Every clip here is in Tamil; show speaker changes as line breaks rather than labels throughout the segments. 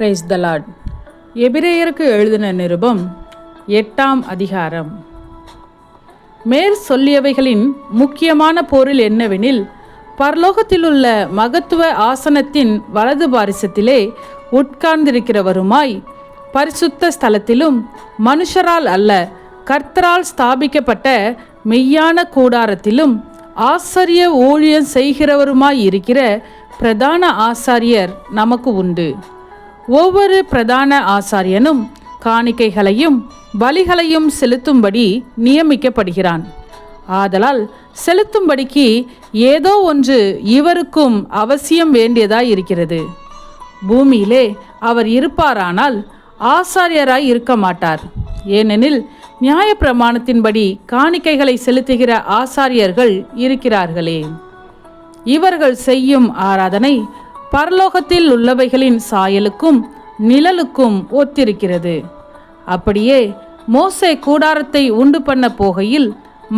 Praise the Lord. எபிரேயருக்கு எழுதின நிருபம் 8ஆம் அதிகாரம். மேற் சொல்லியவைகளின் முக்கியமான பொருள் என்னவெனில், பரலோகத்திலுள்ள மகத்துவ ஆசனத்தின் வலது பாரிசத்திலே உட்கார்ந்திருக்கிறவருமாய் பரிசுத்த ஸ்தலத்திலும் மனுஷரால் அல்ல கர்த்தரால் ஸ்தாபிக்கப்பட்ட மெய்யான கூடாரத்திலும் ஆசாரிய ஊழியம் செய்கிறவருமாய் இருக்கிற பிரதான ஆசாரியர் நமக்கு உண்டு. ஒவ்வொரு பிரதான ஆசாரியனும் காணிக்கைகளையும் பலிகளையும் செலுத்தும்படி நியமிக்கப்படுகிறான். ஆதலால் செலுத்தும்படிக்கு ஏதோ ஒன்று இவருக்கும் அவசியம் வேண்டியதாய் இருக்கிறது. பூமியிலே அவர் இருப்பாரானால் ஆசாரியராய் இருக்க மாட்டார். ஏனெனில் நியாயப்பிரமாணத்தின்படி காணிக்கைகளை செலுத்துகிற ஆசாரியர்கள் இருக்கிறார்களே. இவர்கள் செய்யும் ஆராதனை பரலோகத்தில் உள்ளவைகளின் சாயலுக்கும் நிழலுக்கும் ஒத்திருக்கிறது. அப்படியே மோசே கூடாரத்தை உண்டு பண்ண போகையில்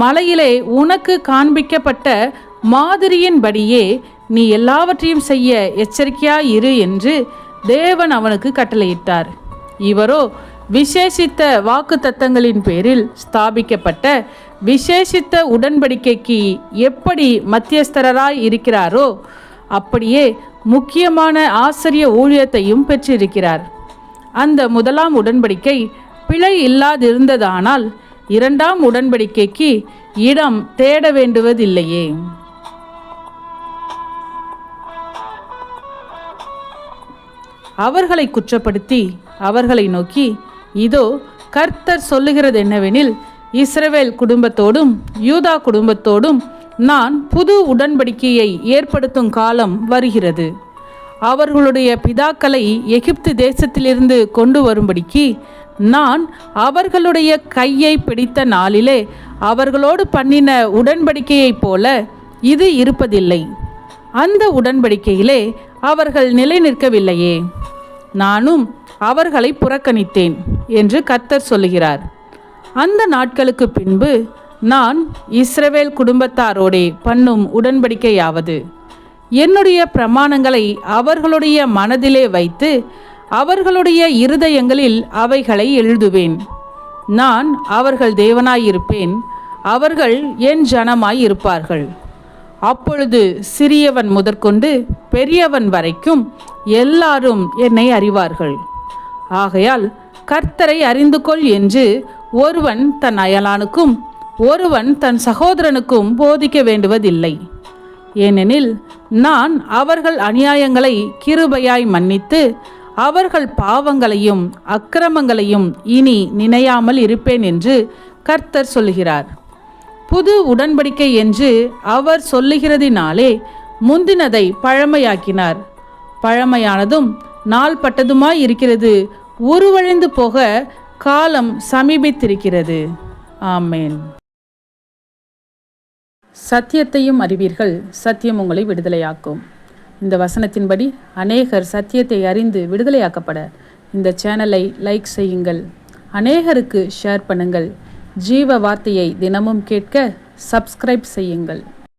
மலையிலே உனக்கு காண்பிக்கப்பட்ட மாதிரியின்படியே நீ எல்லாவற்றையும் செய்ய எச்சரிக்கையாயிரு என்று தேவன் அவனுக்கு கட்டளையிட்டார். இவரோ விசேஷித்த வாக்குத்தத்தங்களின் பேரில் ஸ்தாபிக்கப்பட்ட விசேஷித்த உடன்படிக்கைக்கு எப்படி மத்தியஸ்தராய் இருக்கிறாரோ அப்படியே முக்கியமான ஆசாரிய ஊழியத்தையும் பெற்றிருக்கிறார். அந்த முதலாம் உடன்படிக்கை பிழை இல்லாதிருந்ததானால் இரண்டாம் உடன்படிக்கைக்கு இடம் தேட வேண்டுவதில்லையே. அவர்களை குற்றப்படுத்தி அவர்களை நோக்கி, இதோ கர்த்தர் சொல்லுகிறது என்னவெனில், இஸ்ரவேல் குடும்பத்தோடும் யூதா குடும்பத்தோடும் நான் புது உடன்படிக்கையை ஏற்படுத்தும் காலம் வருகிறது. அவர்களுடைய பிதாக்களை எகிப்து தேசத்திலிருந்து கொண்டு வரும்படிக்கு நான் அவர்களுடைய கையை பிடித்த நாளிலே அவர்களோடு பண்ணின உடன்படிக்கையைப் போல இது இருப்பதில்லை. அந்த உடன்படிக்கையிலே அவர்கள் நிலை நிற்கவில்லையே. நானும் அவர்களை புறக்கணித்தேன் என்று கர்த்தர் சொல்லுகிறார். அந்த நாட்களுக்கு பின்பு நான் இஸ்ரவேல் குடும்பத்தாரோடே பண்ணும் உடன்படிக்கையாவது, என்னுடைய பிரமாணங்களை அவர்களுடைய மனதிலே வைத்து அவர்களுடைய இருதயங்களில் அவைகளை எழுதுவேன். நான் அவர்கள் தேவனாயிருப்பேன், அவர்கள் என் ஜனமாயிருப்பார்கள். அப்பொழுது சிறியவன் முதற்கொண்டு பெரியவன் வரைக்கும் எல்லாரும் என்னை அறிவார்கள். ஆகையால் கர்த்தரை அறிந்து கொள் என்று ஒருவன் தன் அயலானுக்கும் ஒருவன் தன் சகோதரனுக்கும் போதிக்க வேண்டுவதில்லை. ஏனெனில் நான் அவர்கள் அநியாயங்களை கிருபையாய் மன்னித்து அவர்கள் பாவங்களையும் அக்கிரமங்களையும் இனி நினையாமல் இருப்பேன் என்று கர்த்தர் சொல்லுகிறார். புது உடன்படிக்கை என்று அவர் சொல்லுகிறதினாலே முந்தினதை பழமையாக்கினார். பழமையானதும் நாள்பட்டதுமாய் இருக்கிறது உருவழிந்து போக காலம் சமீபித்திருக்கிறது. ஆமேன். சத்தியத்தையும் அறிவீர்கள், சத்தியம் உங்களை விடுதலையாக்கும். இந்த வசனத்தின்படி அநேகர் சத்தியத்தை அறிந்து விடுதலையாக்கப்பட இந்த சேனலை லைக் செய்யுங்கள், அநேகருக்கு ஷேர் பண்ணுங்கள். ஜீவ வார்த்தையை தினமும் கேட்க சப்ஸ்கிரைப் செய்யுங்கள்.